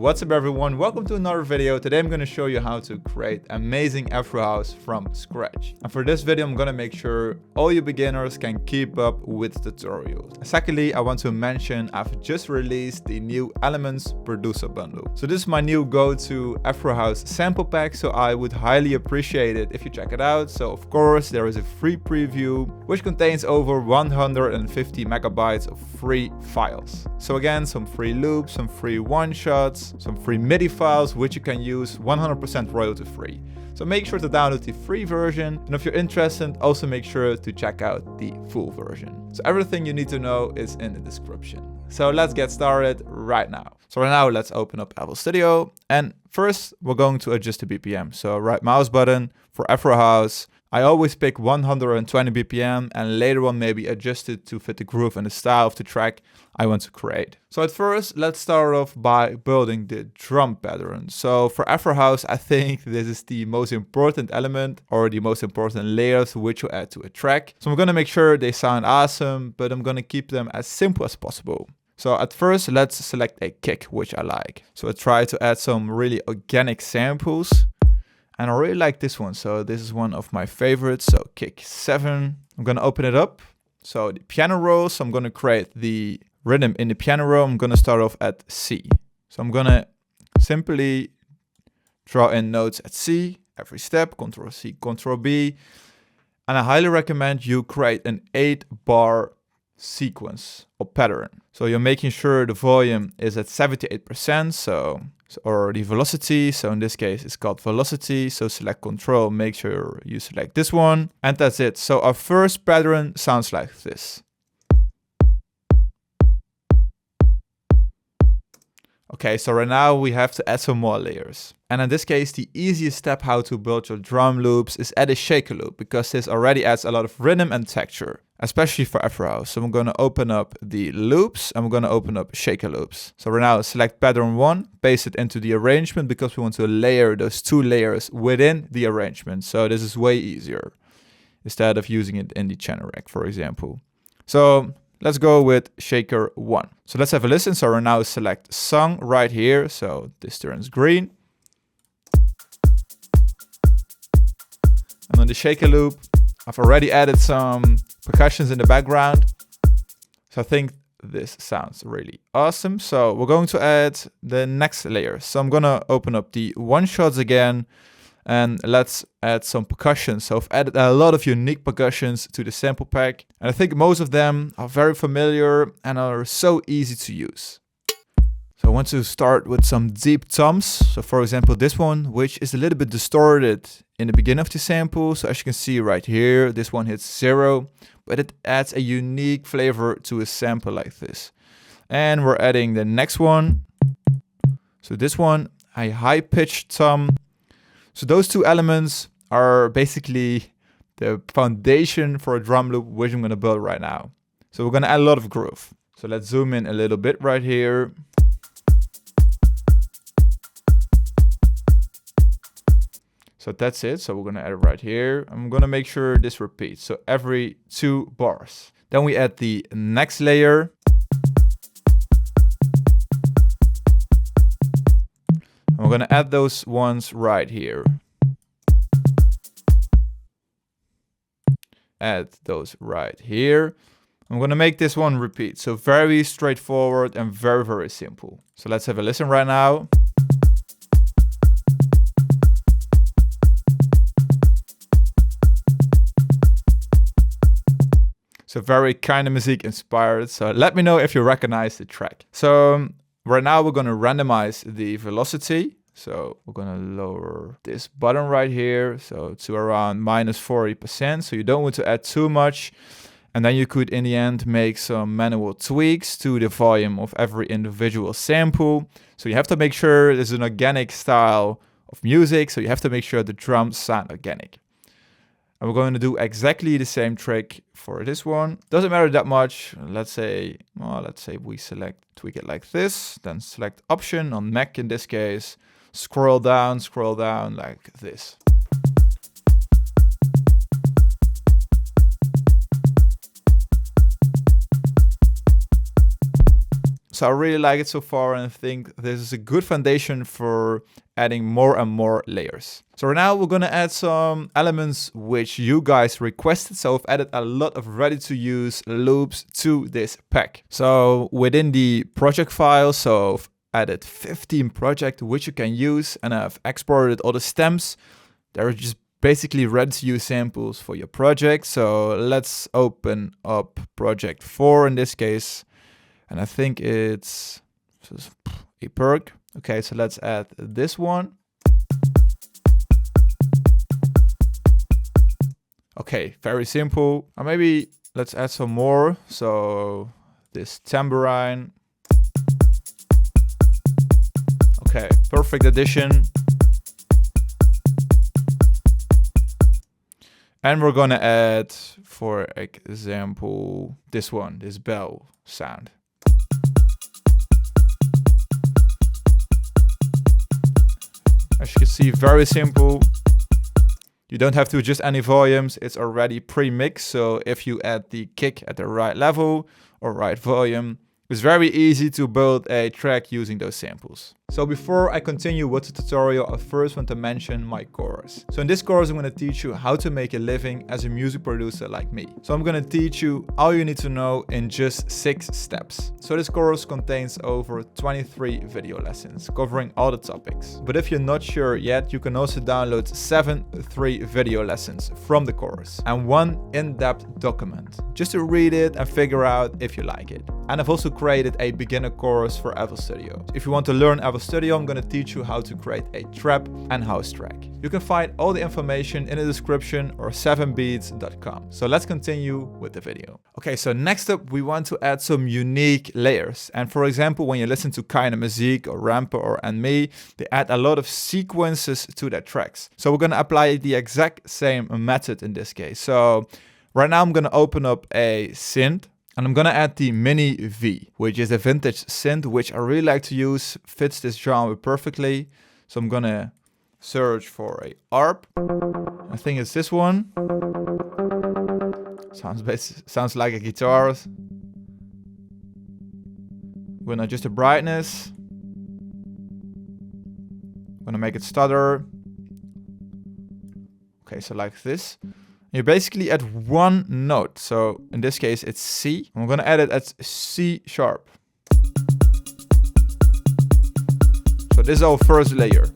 What's up everyone, welcome to another video. Today I'm going to show you how to create amazing Afro House from scratch. And for this video I'm going to make sure all you beginners can keep up with tutorials. And secondly, I want to mention I've just released the new Elements Producer Bundle. So this is my new go-to Afro House sample pack, so I would highly appreciate it if you check it out. So of course there is a free preview which contains over 150 megabytes of free files. So again, some free loops, some free one-shots, some free MIDI files which you can use 100% royalty free. So make sure to download the free version, and if you're interested, also make sure to check out the full version. So everything you need to know is in the description. So let's get started right now. So right now let's open up FL Studio, and first we're going to adjust the BPM. So right mouse button for Afro House. I always pick 120 BPM and later on maybe adjust it to fit the groove and the style of the track I want to create. So at first, let's start off by building the drum pattern. So for Afro House, I think this is the most important element or the most important layers which you add to a track. So I'm gonna make sure they sound awesome, but I'm gonna keep them as simple as possible. So at first, let's select a kick, which I like. So I try to add some really organic samples. And I really like this one, so this is one of my favorites. So kick 7, I'm gonna open it up. So the piano roll, so I'm gonna create the rhythm in the piano roll. I'm gonna start off at C. So I'm gonna simply draw in notes at C, every step, Control C, Control B. And I highly recommend you create an 8-bar sequence or pattern. So you're making sure the volume is at 78%, or the velocity. So in this case, it's called velocity. So select Control, make sure you select this one, and that's it. So our first pattern sounds like this. Okay, so right now we have to add some more layers. And in this case, the easiest step how to build your drum loops is add a shaker loop, because this already adds a lot of rhythm and texture, especially for Afro House. So I'm going to open up the loops. I'm going to open up shaker loops. So right now select pattern 1, paste it into the arrangement because we want to layer those 2 layers within the arrangement. So this is way easier instead of using it in the channel rack, for example. So let's go with shaker 1. So let's have a listen. So right now select song right here. So this turns green. And on the shaker loop, I've already added some percussions in the background. So I think this sounds really awesome. So we're going to add the next layer. So I'm gonna open up the one-shots again, and let's add some percussion. So I've added a lot of unique percussions to the sample pack, and I think most of them are very familiar and are so easy to use. So I want to start with some deep toms. So for example, this one, which is a little bit distorted in the beginning of the sample. So as you can see right here, this one hits 0, but it adds a unique flavor to a sample like this. And we're adding the next one. So this one, a high-pitched tom. So those 2 elements are basically the foundation for a drum loop, which I'm gonna build right now. So we're gonna add a lot of groove. So let's zoom in a little bit right here. So that's it. So we're gonna add it right here. I'm gonna make sure this repeats. So every 2 bars. Then we add the next layer. And we're gonna add those ones right here. Add those right here. I'm gonna make this one repeat. So very straightforward and very, very simple. So let's have a listen right now. So very Keinemusik inspired. So let me know if you recognize the track. So right now we're gonna randomize the velocity. So we're gonna lower this button right here. So to around -40%. So you don't want to add too much. And then you could in the end make some manual tweaks to the volume of every individual sample. So you have to make sure there's an organic style of music. So you have to make sure the drums sound organic. And we're going to do exactly the same trick for this one. Doesn't matter that much. Let's say we tweak it like this, then select option on Mac in this case, scroll down like this. So I really like it so far, and I think this is a good foundation for adding more and more layers. So right now we're gonna add some elements which you guys requested. So I've added a lot of ready to use loops to this pack. So within the project file, so I've added 15 projects which you can use, and I've exported all the stems. They're just basically ready to use samples for your project. So let's open up project 4 in this case. And I think it's a perk. Okay, so let's add this one. Okay, very simple. Or maybe let's add some more. So this tambourine. Okay, perfect addition. And we're gonna add, for example, this one, this bell sound. As you can see, very simple. You don't have to adjust any volumes, it's already pre-mixed. So if you add the kick at the right level or right volume, it's very easy to build a track using those samples. So before I continue with the tutorial, I first want to mention my course. So in this course, I'm going to teach you how to make a living as a music producer like me. So I'm going to teach you all you need to know in just 6 steps. So this course contains over 23 video lessons covering all the topics. But if you're not sure yet, you can also download 7 free video lessons from the course and 1 in-depth document just to read it and figure out if you like it. And I've also created a beginner course for FL Studio. If you want to learn FL Studio, I'm going to teach you how to create a trap and house track. You can find all the information in the description or 7beats.com. So let's continue with the video. Okay, so next up we want to add some unique layers. And for example, when you listen to Keinemusik or Ramper or And Me, they add a lot of sequences to their tracks. So we're going to apply the exact same method in this case. So right now I'm going to open up a synth. And I'm gonna add the Mini V, which is a vintage synth, which I really like to use, fits this genre perfectly. So I'm gonna search for a ARP. I think it's this one. Sounds like a guitar. I'm gonna adjust the brightness. I'm gonna make it stutter. Okay, so like this. You basically add one note. So in this case, it's C. I'm going to add it as C sharp. So this is our first layer.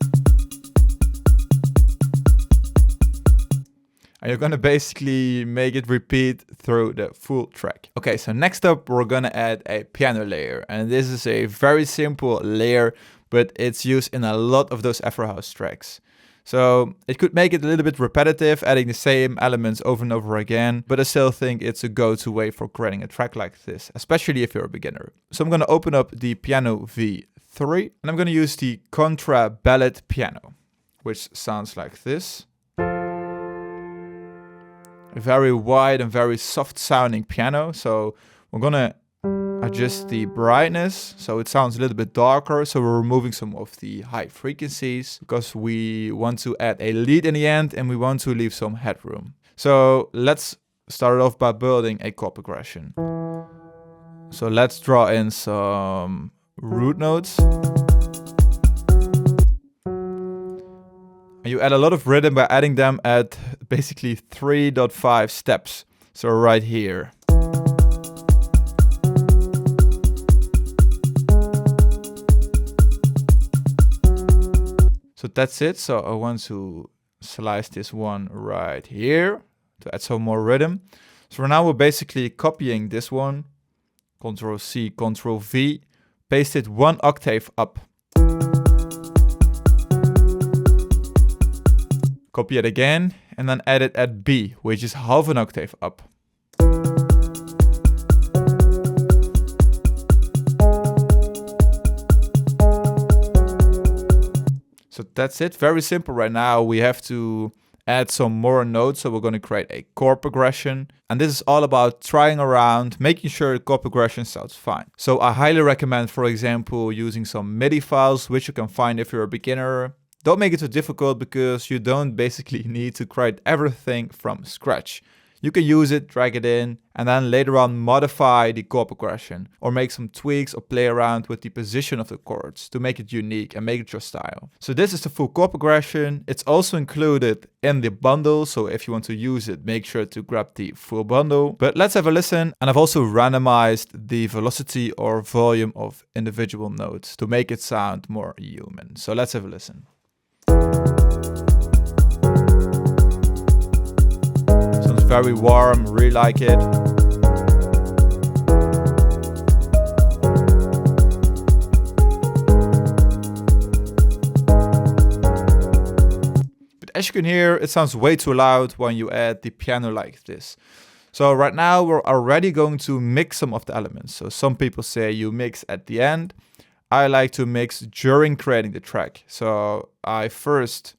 And you're going to basically make it repeat through the full track. Okay, so next up, we're going to add a piano layer. And this is a very simple layer, but it's used in a lot of those Afro House tracks. So it could make it a little bit repetitive, adding the same elements over and over again, but I still think it's a go-to way for creating a track like this, especially if you're a beginner. So I'm going to open up the Piano V3, and I'm going to use the Contra Ballad Piano, which sounds like this. A very wide and very soft sounding piano. So we're going to adjust the brightness so it sounds a little bit darker. So we're removing some of the high frequencies because we want to add a lead in the end and we want to leave some headroom. So let's start off by building a chord progression. So let's draw in some root notes. And you add a lot of rhythm by adding them at basically 3.5 steps. So right here. So that's it. So I want to slice this one right here to add some more rhythm. So for now we're basically copying this one. Ctrl C, Ctrl V, paste it 1 octave up. Copy it again and then add it at B, which is half an octave up. So that's it, very simple right now. We have to add some more notes, so we're going to create a chord progression. And this is all about trying around, making sure the chord progression sounds fine. So I highly recommend, for example, using some MIDI files, which you can find if you're a beginner. Don't make it too difficult because you don't basically need to create everything from scratch. you can use it, drag it in, and then later on modify the chord progression or make some tweaks or play around with the position of the chords to make it unique and make it your style. So this is the full chord progression. It's also included in the bundle, so if you want to use it, make sure to grab the full bundle. But let's have a listen. And I've also randomized the velocity or volume of individual notes to make it sound more human. So let's have a listen. Sounds very warm, really like it. As you can hear, it sounds way too loud when you add the piano like this. So right now we're already going to mix some of the elements. So some people say you mix at the end. I like to mix during creating the track. So I first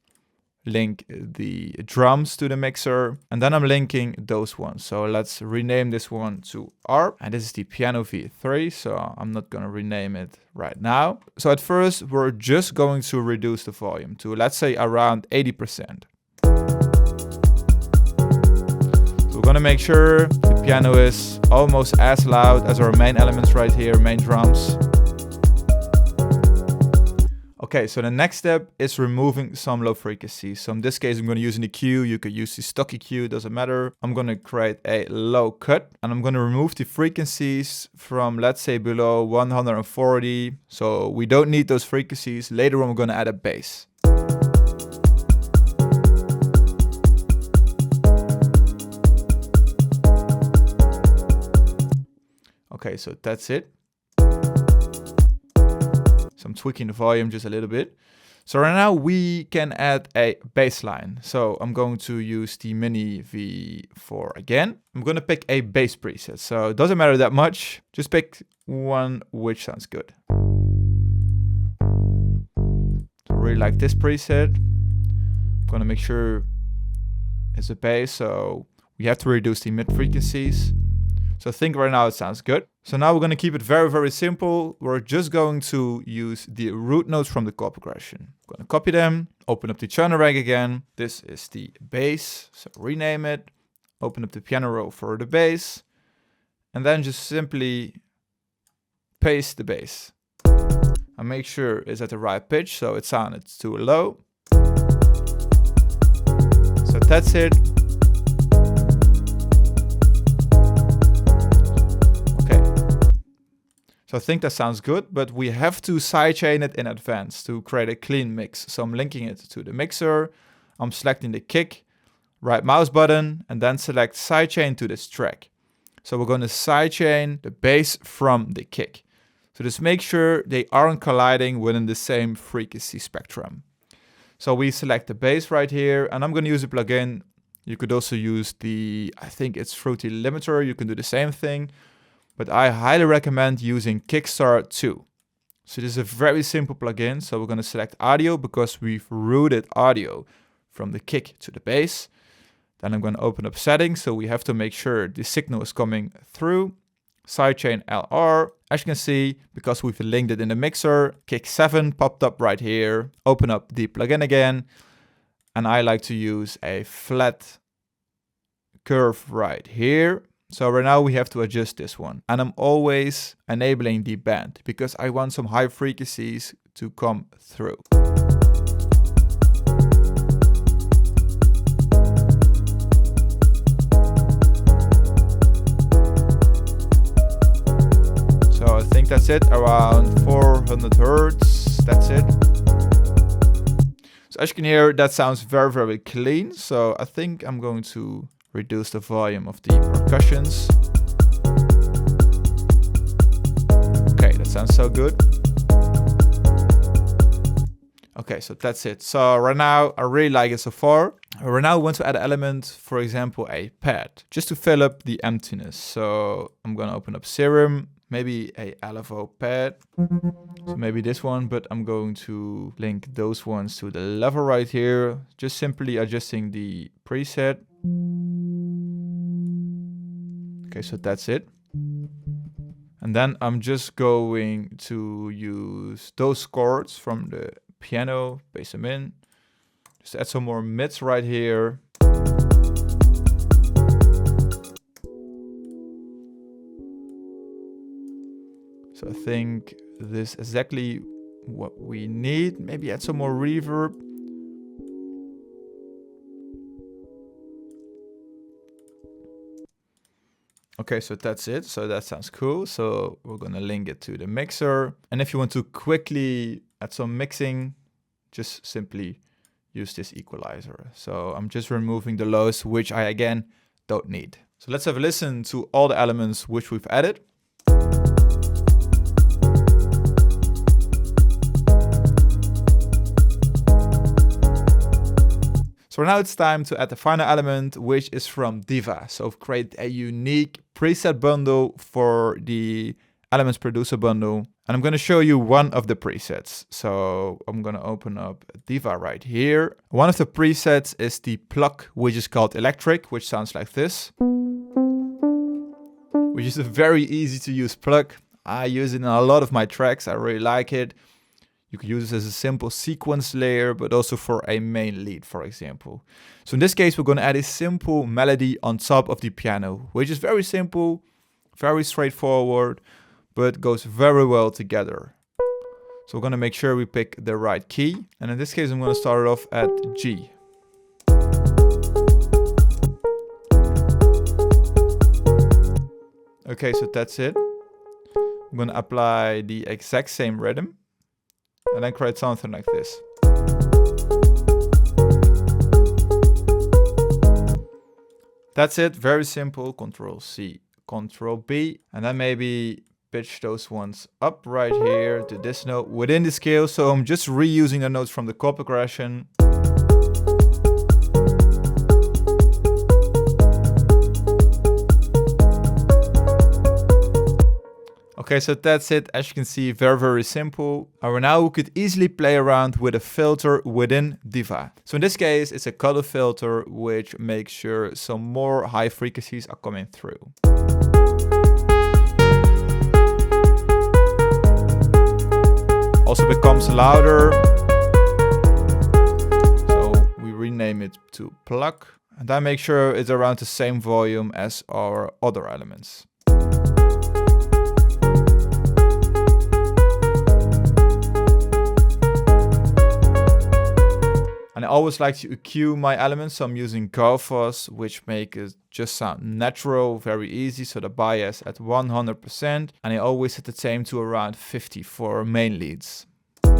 link the drums to the mixer and then I'm linking those ones. So let's rename this one to arp, and this is the piano V3, so I'm not going to rename it right now. So at first we're just going to reduce the volume to, let's say, around 80%. So we're going to make sure the piano is almost as loud as our main elements right here, main drums. Okay, so the next step is removing some low frequencies. So in this case, I'm going to use an EQ. You could use the stock EQ, doesn't matter. I'm going to create a low cut and I'm going to remove the frequencies from, let's say, below 140. So we don't need those frequencies. Later on, we're going to add a bass. Okay, so that's it. So I'm tweaking the volume just a little bit. So right now we can add a bass line. So I'm going to use the Mini V4 again. I'm going to pick a bass preset. So it doesn't matter that much. Just pick one which sounds good. So I really like this preset. I'm going to make sure it's a bass. So we have to reduce the mid frequencies. So I think right now it sounds good. So now we're going to keep it very, very simple. We're just going to use the root notes from the chord progression. I'm going to copy them, open up the channel rag again. This is the bass, so rename it. Open up the piano roll for the bass. And then just simply paste the bass. And make sure it's at the right pitch, so it sounded too low. So that's it. So I think that sounds good, but we have to sidechain it in advance to create a clean mix. So I'm linking it to the mixer. I'm selecting the kick, right mouse button, and then select sidechain to this track. So we're going to sidechain the bass from the kick. So just make sure they aren't colliding within the same frequency spectrum. So we select the bass right here, and I'm going to use a plugin. You could also use the, I think it's Fruity Limiter. You can do the same thing. But I highly recommend using Kickstart 2. So this is a very simple plugin. So we're going to select audio because we've routed audio from the kick to the bass. Then I'm going to open up settings. So we have to make sure the signal is coming through. Sidechain LR. As you can see, because we've linked it in the mixer, kick 7 popped up right here. Open up the plugin again. And I like to use a flat curve right here. So right now we have to adjust this one. And I'm always enabling the band because I want some high frequencies to come through. So I think that's it, around 400 Hertz, that's it. So as you can hear, that sounds very, very clean. So I think I'm going to reduce the volume of the percussions. Okay, that sounds so good. Okay, so that's it. So right now, I really like it so far. Right now, we want to add an element, for example, a pad, just to fill up the emptiness. So I'm going to open up Serum, maybe a LFO pad. So maybe this one, but I'm going to link those ones to the level right here. Just simply adjusting the preset. Okay, so that's it. And then I'm just going to use those chords from the piano, bass them in. Just add some more mids right here. So I think this is exactly what we need. Maybe add some more reverb. Okay, so that's it. So that sounds cool. So we're gonna link it to the mixer. And if you want to quickly add some mixing, just simply use this equalizer. So I'm just removing the lows, which I again don't need. So let's have a listen to all the elements which we've added. So now it's time to add the final element, which is from Diva. So I've created a unique preset bundle for the Elements Producer bundle. And I'm going to show you one of the presets. So I'm going to open up Diva right here. One of the presets is the Pluck, which is called Electric, which sounds like this. Which is a very easy to use plug. I use it in a lot of my tracks. I really like it. You could use it as a simple sequence layer, but also for a main lead, for example. So in this case, we're going to add a simple melody on top of the piano, which is very simple, very straightforward, but goes very well together. So we're going to make sure we pick the right key. And in this case, I'm going to start it off at G. Okay, so that's it. I'm going to apply the exact same rhythm. And then create something like this. That's it, very simple. Control C, Control B. And then maybe pitch those ones up right here to this note within the scale. So I'm just reusing the notes from the chord progression. Okay, so that's it. As you can see, very, very simple. And now we could easily play around with a filter within Diva. So in this case, it's a color filter, which makes sure some more high frequencies are coming through. Also becomes louder. So we rename it to Pluck. And then make sure it's around the same volume as our other elements. And I always like to EQ my elements, so I'm using Fuzz, which make it just sound natural, very easy. So the bias at 100%, and I always set the tame to around 50 for main leads. So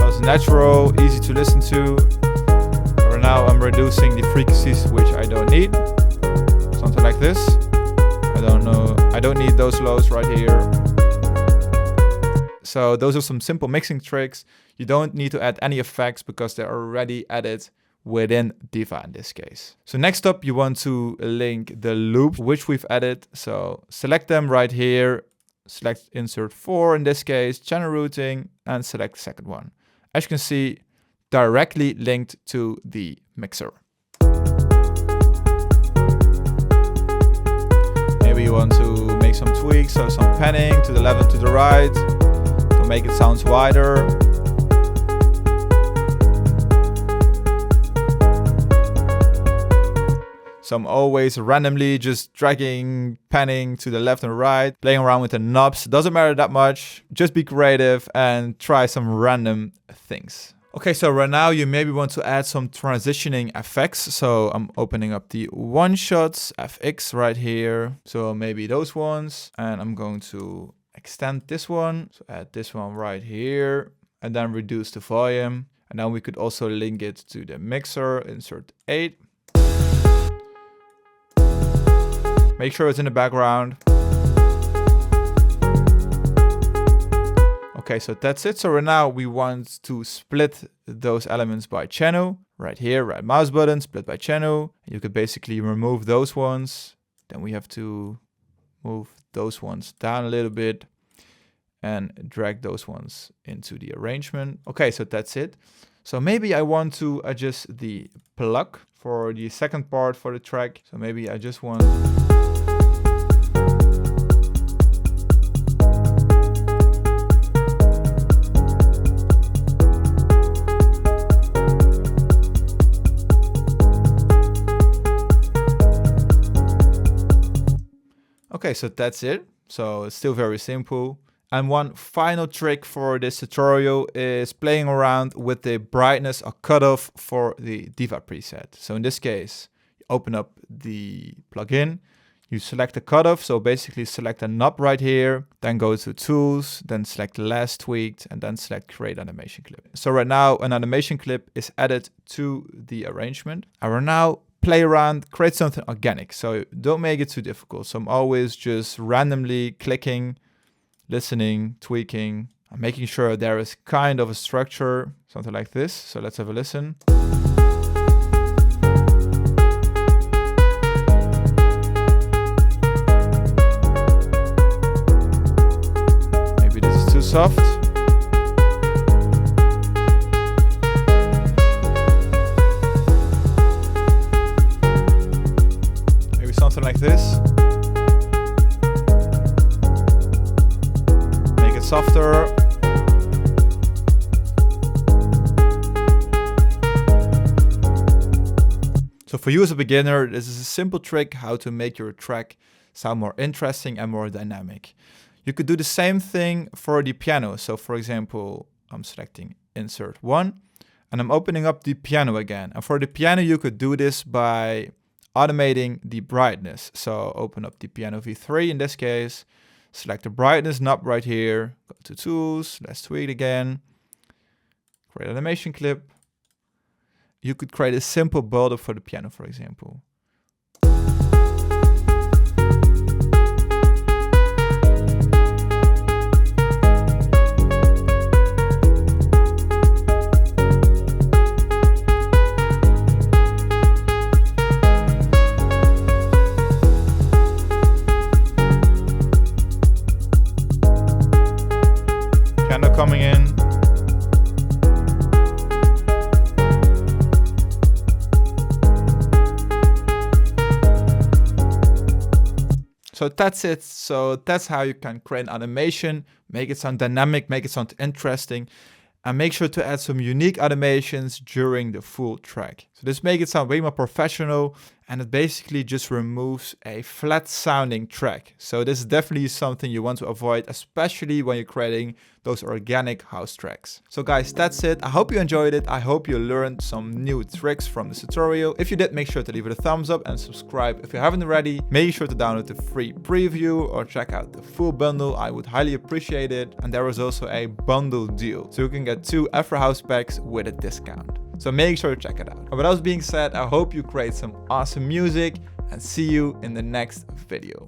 it's natural, easy to listen to. Right now I'm reducing the frequencies which I don't need. Something like this. I don't need those lows right here. So those are some simple mixing tricks. You don't need to add any effects because they're already added within Diva in this case. So next up, you want to link the loops which we've added. So select them right here, select insert 4 in this case, channel routing, and select the second one. As you can see, directly linked to the mixer. Maybe you want to make some tweaks, so some panning to the left and to the right. Make it sound wider. So I'm always randomly just dragging, panning to the left and right, playing around with the knobs. Doesn't matter that much. Just be creative and try some random things. Okay, so right now you maybe want to add some transitioning effects. So I'm opening up the one shots FX right here. So maybe those ones, and I'm going to extend this one, so add this one right here, and then reduce the volume. And then we could also link it to the mixer, insert 8. Make sure it's in the background. Okay, so that's it. So right now we want to split those elements by channel. Right here, right mouse button, split by channel. You could basically remove those ones. Then we have to move those ones down a little bit and drag those ones into the arrangement. Okay, so that's it. So maybe I want to adjust the pluck for the second part for the track. So maybe I just want... Okay, Okay, so that's it. So it's still very simple. And one final trick for this tutorial is playing around with the brightness or cutoff for the Diva preset. So in this case, you open up the plugin, you select the cutoff. So basically select a knob right here, then go to tools, then select last tweaked, and then select create animation clip. So right now an animation clip is added to the arrangement. I will now play around, create something organic. So don't make it too difficult. So I'm always just randomly clicking, listening, tweaking, and making sure there is kind of a structure, something like this. So let's have a listen. Maybe this is too soft. Maybe something like this. Softer. So for you as a beginner, this is a simple trick how to make your track sound more interesting and more dynamic. You could do the same thing for the piano. So for example, I'm selecting insert 1 and I'm opening up the piano again. And for the piano, you could do this by automating the brightness. So open up the piano V3 in this case. Select the brightness knob right here, go to tools, let's tweak again, create animation clip. You could create a simple build-up for the piano, for example. Coming in. So that's it. So that's how you can create an animation, make it sound dynamic, make it sound interesting, and make sure to add some unique animations during the full track. So this makes it sound way more professional, and it basically just removes a flat sounding track. So this is definitely something you want to avoid, especially when you're creating those organic house tracks. So guys, that's it. I hope you enjoyed it. I hope you learned some new tricks from this tutorial. If you did, make sure to leave it a thumbs up and subscribe if you haven't already. Make sure to download the free preview or check out the full bundle. I would highly appreciate it. And there is also a bundle deal, so you can get 2 Afro House packs with a discount. So make sure to check it out. And with that being said, I hope you create some awesome music and see you in the next video.